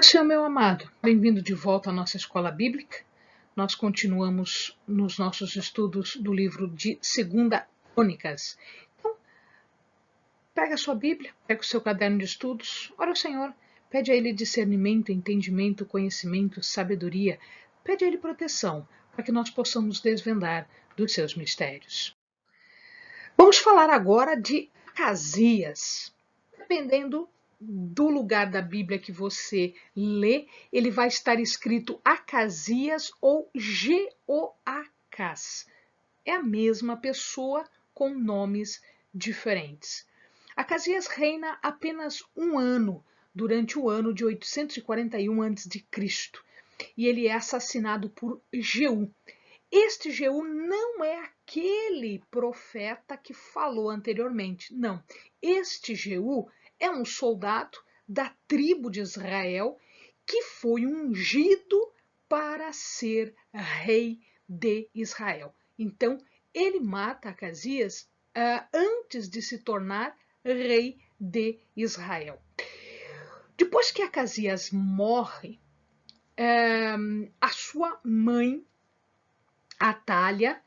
Senhor, meu amado, bem-vindo de volta à nossa escola bíblica. Nós continuamos nos nossos estudos do livro de 2 Crônicas. Então, pega a sua Bíblia, pega o seu caderno de estudos, ora ao Senhor, pede a Ele discernimento, entendimento, conhecimento, sabedoria, pede a Ele proteção, para que nós possamos desvendar dos seus mistérios. Vamos falar agora de Acasias. Dependendo do lugar da Bíblia que você lê, ele vai estar escrito Acasias ou Jeoacás. É a mesma pessoa com nomes diferentes. Acasias reina apenas um ano, durante o ano de 841 a.C., e ele é assassinado por Jeú. Este Jeú não é aquele profeta que falou anteriormente, não. Este Jeú é um soldado da tribo de Israel que foi ungido para ser rei de Israel. Então, ele mata Acasias antes de se tornar rei de Israel. Depois que Acasias morre, a sua mãe, Atália,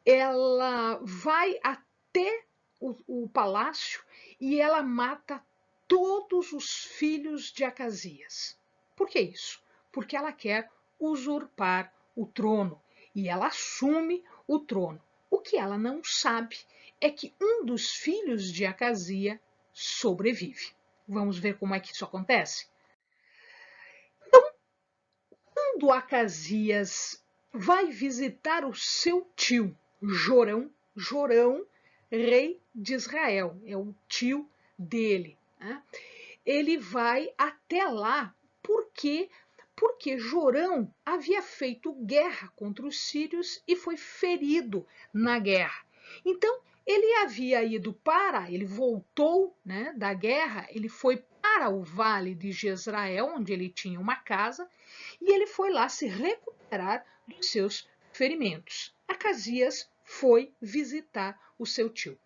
ela vai até o palácio e ela mata todos os filhos de Acasias. Por que isso? Porque ela quer usurpar o trono e ela assume o trono. O que ela não sabe é que um dos filhos de Acasias sobrevive. Vamos ver como é que isso acontece? Então, quando Acasias vai visitar o seu tio, Jorão, rei de Israel, é o tio dele, né? Ele vai até lá porque Jorão havia feito guerra contra os sírios e foi ferido na guerra. Então, ele voltou, né, da guerra, ele foi para o vale de Jezrael, onde ele tinha uma casa, e ele foi lá se recuperar dos seus ferimentos. Acasias foi visitar o seu tio.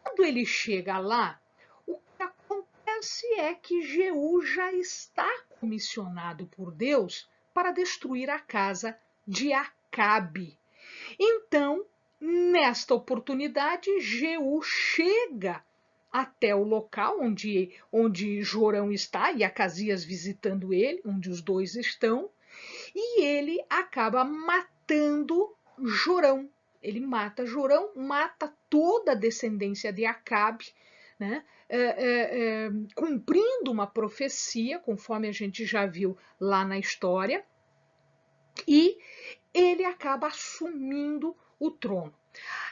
Quando ele chega lá, o que acontece é que Jeú já está comissionado por Deus para destruir a casa de Acabe. Então, nesta oportunidade, Jeú chega até o local onde Jorão está e Acasias visitando ele, onde os dois estão, e ele acaba matando Jorão. Ele mata Jorão, mata toda a descendência de Acabe, né? Cumprindo uma profecia, conforme a gente já viu lá na história, e ele acaba assumindo o trono.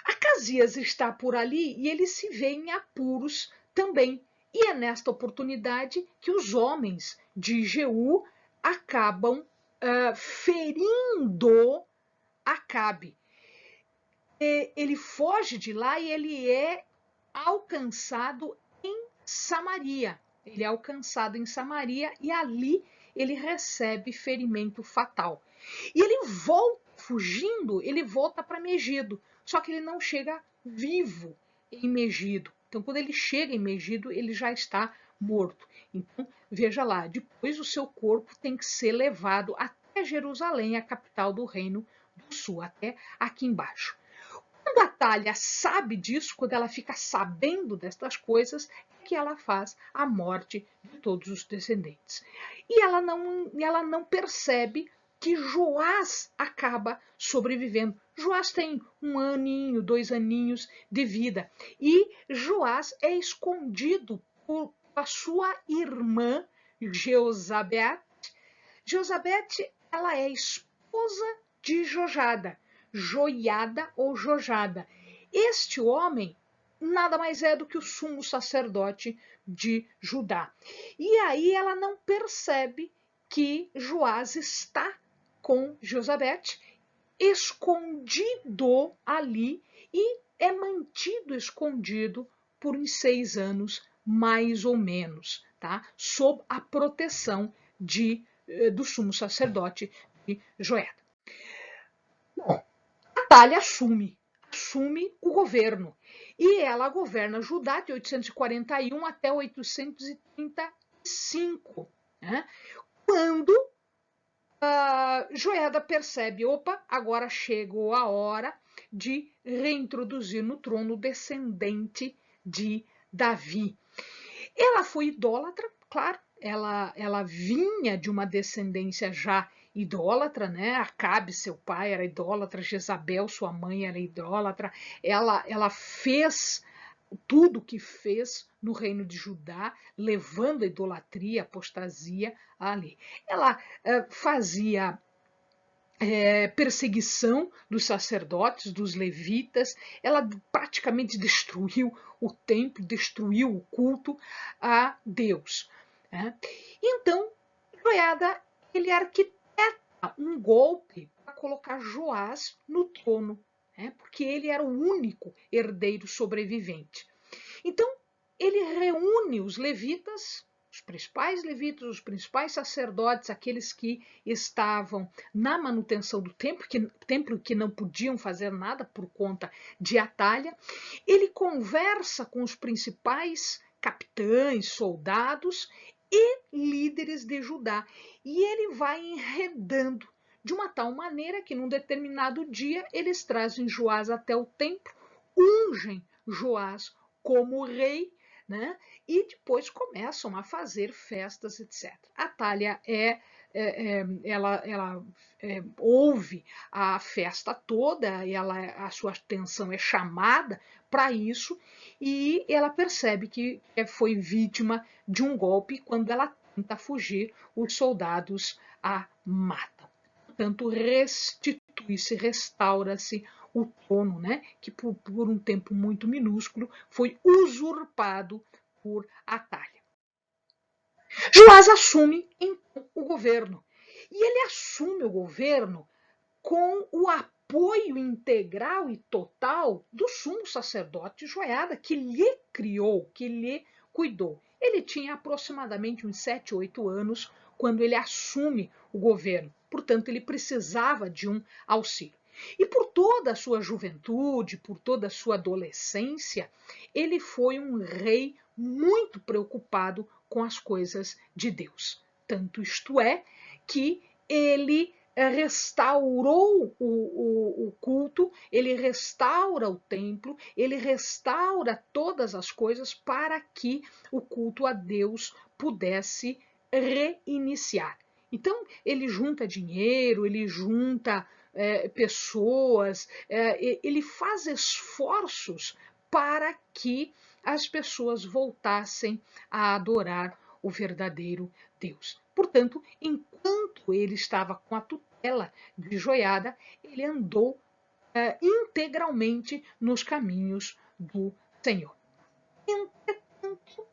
Acasias está por ali e ele se vê em apuros também. E é nesta oportunidade que os homens de Jeú acabam ferindo Acabe. Ele foge de lá e ele é alcançado em Samaria. Ele é alcançado em Samaria e ali ele recebe ferimento fatal. E ele volta, fugindo, ele volta para Megido. Só que ele não chega vivo em Megido. Então, quando ele chega em Megido, ele já está morto. Então, veja lá, depois o seu corpo tem que ser levado até Jerusalém, a capital do Reino do Sul, até aqui embaixo. Quando a Thalia sabe disso, quando ela fica sabendo destas coisas, é que ela faz a morte de todos os descendentes. E ela não percebe que Joás acaba sobrevivendo. Joás tem 1 aninho, 2 aninhos de vida. E Joás é escondido por a sua irmã Josabete. Josabete, ela é esposa de Jojada, Joiada ou Jojada. Este homem nada mais é do que o sumo sacerdote de Judá. E aí ela não percebe que Joás está com Josabete, escondido ali, e é mantido escondido por uns 6 anos, mais ou menos, tá? Sob a proteção do sumo sacerdote de Joiada. Bom, Atália assume o governo e ela governa Judá de 841 até 835. Né? quando Joiada percebe, opa, agora chegou a hora de reintroduzir no trono o descendente de Davi. Ela foi idólatra, claro, ela vinha de uma descendência já idólatra, né? Acabe, seu pai, era idólatra, Jezabel, sua mãe, era idólatra. Ela fez tudo o que fez no reino de Judá, levando a idolatria, a apostasia ali. Ela fazia perseguição dos sacerdotes, dos levitas, ela praticamente destruiu o templo, destruiu o culto a Deus. Né? Então, Joiada, ele arquiteta um golpe para colocar Joás no trono, né? Porque ele era o único herdeiro sobrevivente. Então, ele reúne os levitas, os principais sacerdotes, aqueles que estavam na manutenção do templo que não podiam fazer nada por conta de Atalha. Ele conversa com os principais capitães, soldados e líderes de Judá. E ele vai enredando de uma tal maneira que num determinado dia eles trazem Joás até o templo, ungem Joás como rei, né? E depois começam a fazer festas, etc. Atalha ela ouve a festa toda, a sua atenção é chamada para isso e ela percebe que foi vítima de um golpe. Quando ela tenta fugir, os soldados a matam. Portanto, restitui-se, restaura-se o trono, né, que por um tempo muito minúsculo foi usurpado por Atalha. Joás assume então o governo. E ele assume o governo com o apoio integral e total do sumo sacerdote Joiada, que lhe criou, que lhe cuidou. Ele tinha aproximadamente uns 7, 8 anos quando ele assume o governo. Portanto, ele precisava de um auxílio. E por toda a sua juventude, por toda a sua adolescência, ele foi um rei muito preocupado com as coisas de Deus. Tanto isto é que ele restaurou o culto, ele restaura o templo, ele restaura todas as coisas para que o culto a Deus pudesse reiniciar. Então, ele junta dinheiro, ele junta pessoas, ele faz esforços para que as pessoas voltassem a adorar o verdadeiro Deus. Portanto, enquanto ele estava com a tutela de Joiada, ele andou integralmente nos caminhos do Senhor. Entretanto,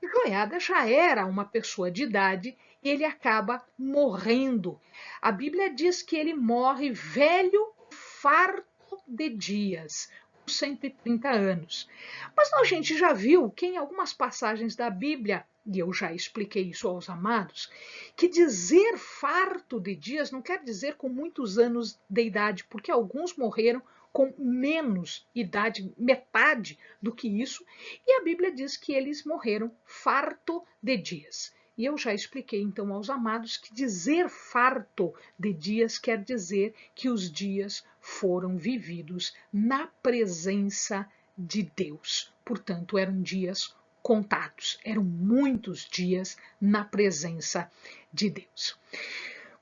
Joiada já era uma pessoa de idade e ele acaba morrendo. A Bíblia diz que ele morre velho, farto de dias, com 130 anos. Mas a gente já viu que em algumas passagens da Bíblia, e eu já expliquei isso aos amados, que dizer farto de dias não quer dizer com muitos anos de idade, porque alguns morreram com menos idade, metade do que isso, e a Bíblia diz que eles morreram farto de dias. E eu já expliquei então aos amados que dizer farto de dias quer dizer que os dias foram vividos na presença de Deus. Portanto, eram dias contados, eram muitos dias na presença de Deus.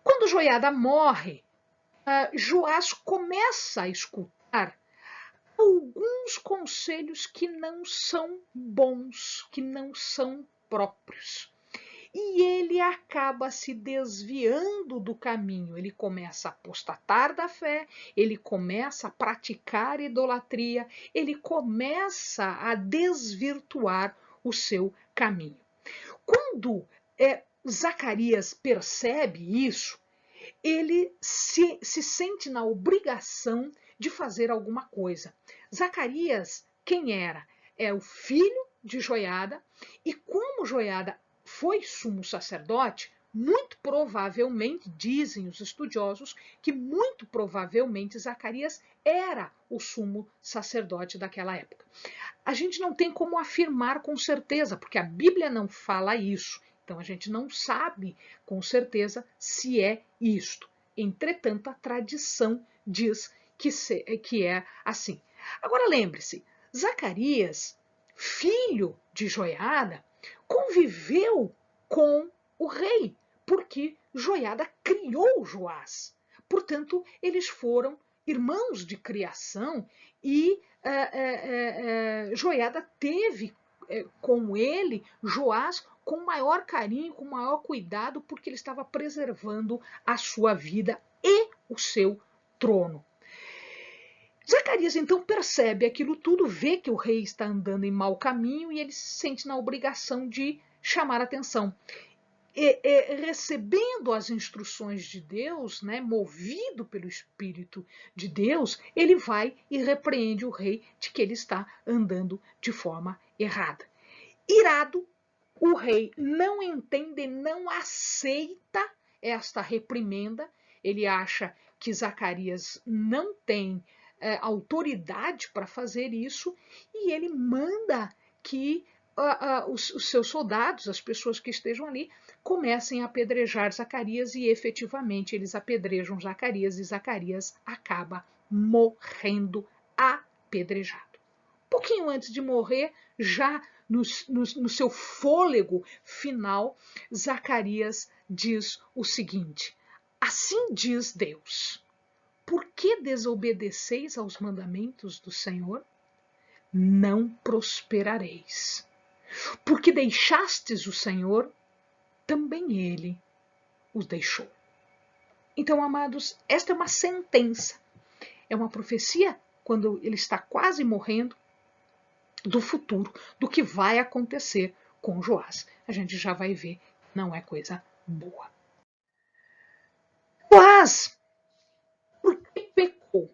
Quando Joiada morre, Joás começa a escutar alguns conselhos que não são bons, que não são próprios. E ele acaba se desviando do caminho. Ele começa a apostatar da fé, ele começa a praticar idolatria, ele começa a desvirtuar o seu caminho. Quando Zacarias percebe isso, ele se sente na obrigação de fazer alguma coisa. Zacarias, quem era? É o filho de Joiada, e como Joiada foi sumo sacerdote, muito provavelmente, dizem os estudiosos, que muito provavelmente Zacarias era o sumo sacerdote daquela época. A gente não tem como afirmar com certeza, porque a Bíblia não fala isso. Então a gente não sabe com certeza se é isto. Entretanto, a tradição diz que é assim. Agora lembre-se, Zacarias, filho de Joiada, conviveu com o rei, porque Joiada criou Joás. Portanto, eles foram irmãos de criação e Joiada teve com ele, Joás, com maior carinho, com maior cuidado, porque ele estava preservando a sua vida e o seu trono. Zacarias então percebe aquilo tudo, vê que o rei está andando em mau caminho e ele se sente na obrigação de chamar atenção. Recebendo as instruções de Deus, né, movido pelo Espírito de Deus, ele vai e repreende o rei de que ele está andando de forma errada. Irado, o rei não entende, não aceita esta reprimenda, ele acha que Zacarias não tem autoridade para fazer isso e ele manda que os seus soldados, as pessoas que estejam ali, comecem a apedrejar Zacarias e efetivamente eles apedrejam Zacarias e Zacarias acaba morrendo apedrejado. Pouquinho antes de morrer, já no seu fôlego final, Zacarias diz o seguinte: assim diz Deus, por que desobedeceis aos mandamentos do Senhor? Não prosperareis. Porque deixastes o Senhor, também ele os deixou. Então, amados, esta é uma sentença, é uma profecia, quando ele está quase morrendo, do futuro, do que vai acontecer com Joás. A gente já vai ver, não é coisa boa. Joás, por que pecou?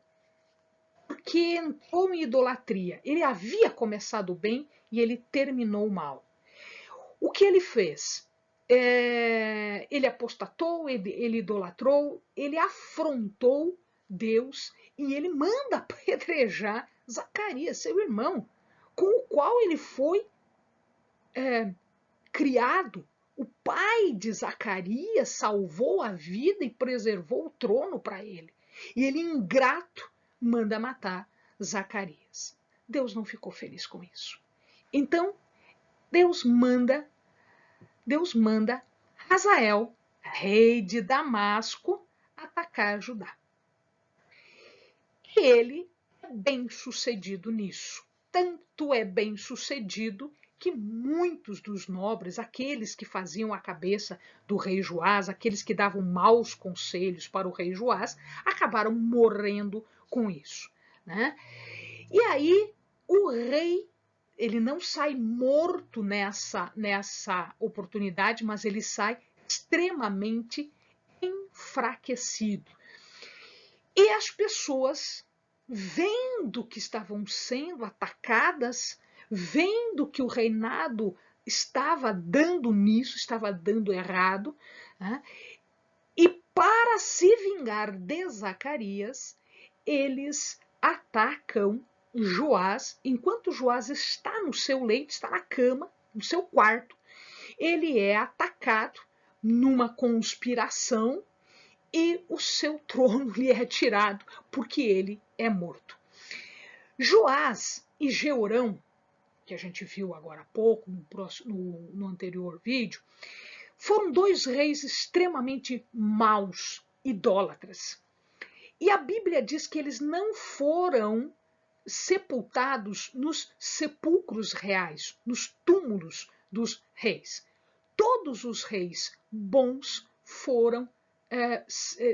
Porque entrou em idolatria. Ele havia começado bem e ele terminou mal. O que ele fez? Ele apostatou, ele idolatrou, ele afrontou Deus e ele manda apedrejar Zacarias, seu irmão, com o qual ele foi criado. O pai de Zacarias salvou a vida e preservou o trono para ele. E ele, ingrato, manda matar Zacarias. Deus não ficou feliz com isso. Então, Deus manda Hazael, rei de Damasco, atacar Judá. E ele é bem sucedido nisso. Tanto é bem sucedido que muitos dos nobres, aqueles que faziam a cabeça do rei Joás, aqueles que davam maus conselhos para o rei Joás, acabaram morrendo com isso, né? E aí o rei, ele não sai morto nessa oportunidade, mas ele sai extremamente enfraquecido. E as pessoas, vendo que estavam sendo atacadas, vendo que o reinado estava dando nisso, estava dando errado, né? E para se vingar de Zacarias, eles atacam Joás, enquanto Joás está no seu leito, está na cama, no seu quarto, ele é atacado numa conspiração e o seu trono lhe é tirado, porque ele é morto. Joás e Jeorão, que a gente viu agora há pouco, no anterior vídeo, foram dois reis extremamente maus, idólatras. E a Bíblia diz que eles não foram sepultados nos sepulcros reais, nos túmulos dos reis. Todos os reis bons foram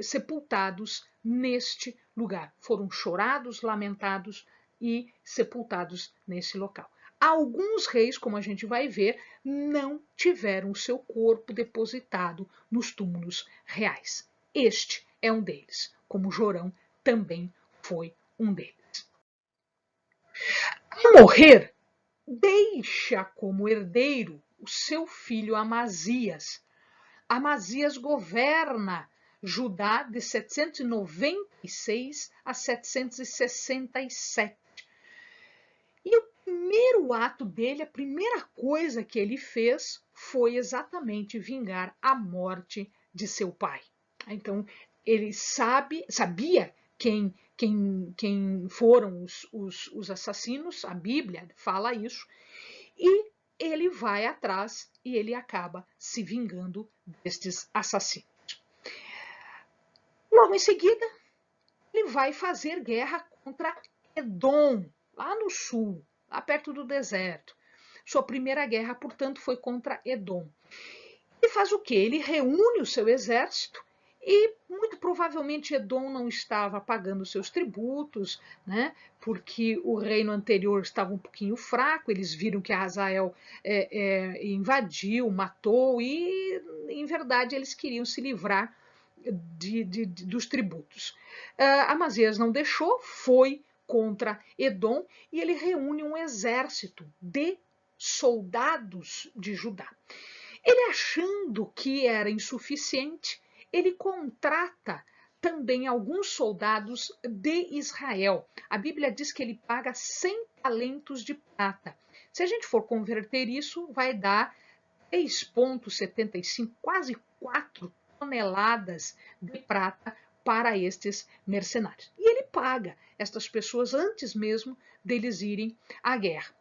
sepultados neste lugar. Foram chorados, lamentados e sepultados nesse local. Alguns reis, como a gente vai ver, não tiveram seu corpo depositado nos túmulos reais. Este é um deles, como Jorão também foi um deles. Ao morrer, deixa como herdeiro o seu filho Amazias. Amazias governa Judá de 796 a 767. E o primeiro ato dele, a primeira coisa que ele fez foi exatamente vingar a morte de seu pai. Então, ele sabia quem foram os assassinos, a Bíblia fala isso, e ele vai atrás e ele acaba se vingando destes assassinos. Logo em seguida, ele vai fazer guerra contra Edom, lá no sul, lá perto do deserto. Sua primeira guerra, portanto, foi contra Edom. Ele faz o quê? Ele reúne o seu exército e muito provavelmente Edom não estava pagando seus tributos, né? Porque o reino anterior estava um pouquinho fraco, eles viram que Hazael invadiu, matou e, em verdade, eles queriam se livrar dos tributos. Amazias não deixou, foi contra Edom e ele reúne um exército de soldados de Judá. Ele, achando que era insuficiente, ele contrata também alguns soldados de Israel. A Bíblia diz que ele paga 100 talentos de prata. Se a gente for converter isso, vai dar 3,75, quase 4 toneladas de prata para estes mercenários. E ele paga estas pessoas antes mesmo deles irem à guerra.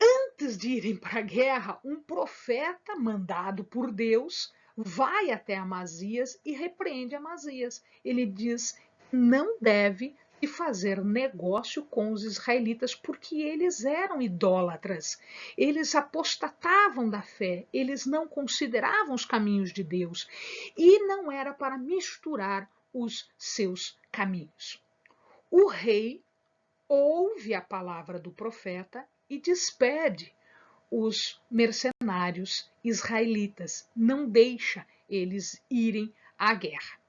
Antes de irem para a guerra, um profeta mandado por Deus vai até Amazias e repreende Amazias. Ele diz que não deve fazer negócio com os israelitas porque eles eram idólatras, eles apostatavam da fé, eles não consideravam os caminhos de Deus e não era para misturar os seus caminhos. O rei ouve a palavra do profeta e despede os mercenários israelitas, não deixa eles irem à guerra.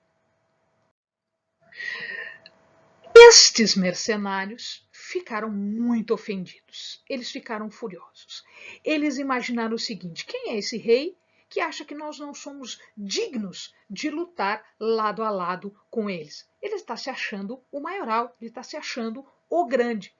Estes mercenários ficaram muito ofendidos, eles ficaram furiosos. Eles imaginaram o seguinte: quem é esse rei que acha que nós não somos dignos de lutar lado a lado com eles? Ele está se achando o maioral, ele está se achando o grande.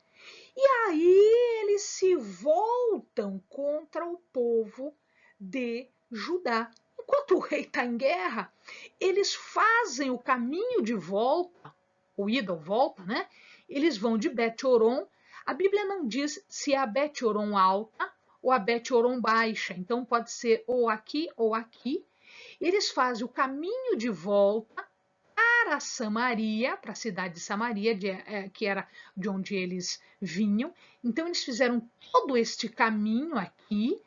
E aí eles se voltam contra o povo de Judá. Enquanto o rei está em guerra, eles fazem o caminho de volta, ou ida ou volta, né? Eles vão de Bet-Horon. A Bíblia não diz se é a Bet-Horon alta ou a Bet-Horon baixa, então pode ser ou aqui ou aqui. Eles fazem o caminho de volta para Samaria, para a cidade de Samaria, que era de onde eles vinham. Então eles fizeram todo este caminho aqui,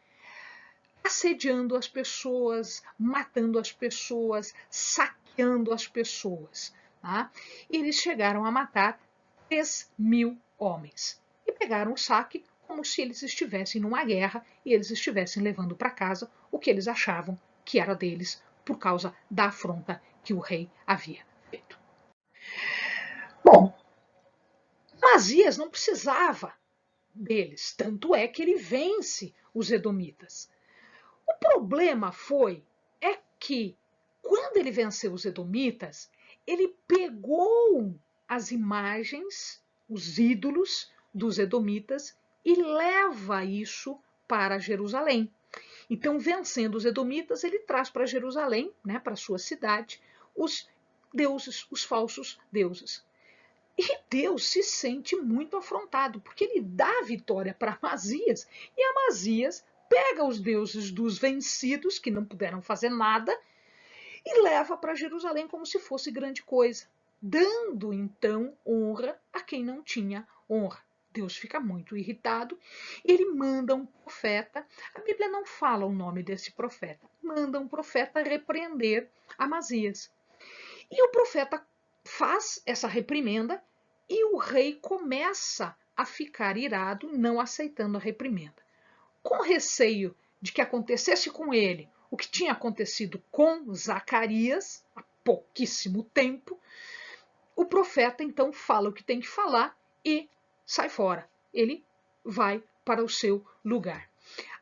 assediando as pessoas, matando as pessoas, saqueando as pessoas. Tá? E eles chegaram a matar 3.000 homens. E pegaram o saque como se eles estivessem numa guerra e eles estivessem levando para casa o que eles achavam que era deles por causa da afronta que o rei havia feito. Bom, Amazias não precisava deles, tanto é que ele vence os edomitas. O problema é que quando ele venceu os edomitas, ele pegou as imagens, os ídolos dos edomitas e leva isso para Jerusalém. Então, vencendo os edomitas, ele traz para Jerusalém, né, para sua cidade, os deuses, os falsos deuses. E Deus se sente muito afrontado, porque ele dá a vitória para Amazias, e Amazias pega os deuses dos vencidos, que não puderam fazer nada, e leva para Jerusalém como se fosse grande coisa, dando então honra a quem não tinha honra. Deus fica muito irritado, ele manda um profeta, a Bíblia não fala o nome desse profeta, manda um profeta repreender Amazias. E o profeta faz essa reprimenda e o rei começa a ficar irado, não aceitando a reprimenda. Com receio de que acontecesse com ele o que tinha acontecido com Zacarias há pouquíssimo tempo, o profeta então fala o que tem que falar e sai fora. Ele vai para o seu lugar.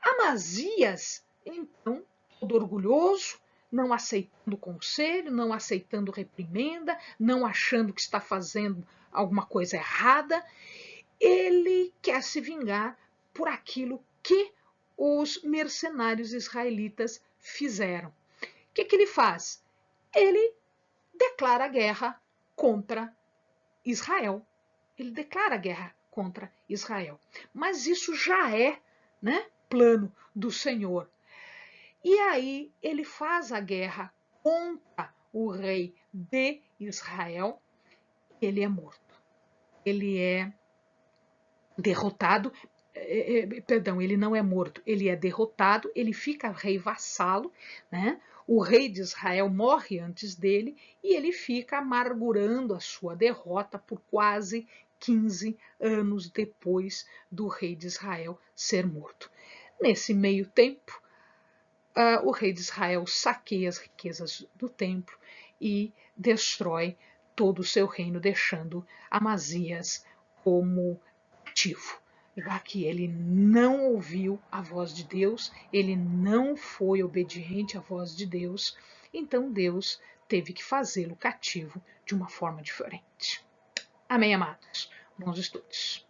Amazias, então, todo orgulhoso, não aceitando conselho, não aceitando reprimenda, não achando que está fazendo alguma coisa errada, ele quer se vingar por aquilo que os mercenários israelitas fizeram. O que ele faz? Ele declara guerra contra Israel. Ele declara guerra contra Israel. Mas isso já é, né, plano do Senhor. E aí ele faz a guerra contra o rei de Israel. Ele é morto. Ele é derrotado. Perdão, ele não é morto, ele é derrotado, ele fica rei vassalo, né? O rei de Israel morre antes dele e ele fica amargurando a sua derrota por quase 15 anos depois do rei de Israel ser morto. Nesse meio tempo, o rei de Israel saqueia as riquezas do templo e destrói todo o seu reino, deixando Amazias como cativo, já que ele não ouviu a voz de Deus, ele não foi obediente à voz de Deus, então Deus teve que fazê-lo cativo de uma forma diferente. Amém, amados? Bons estudos.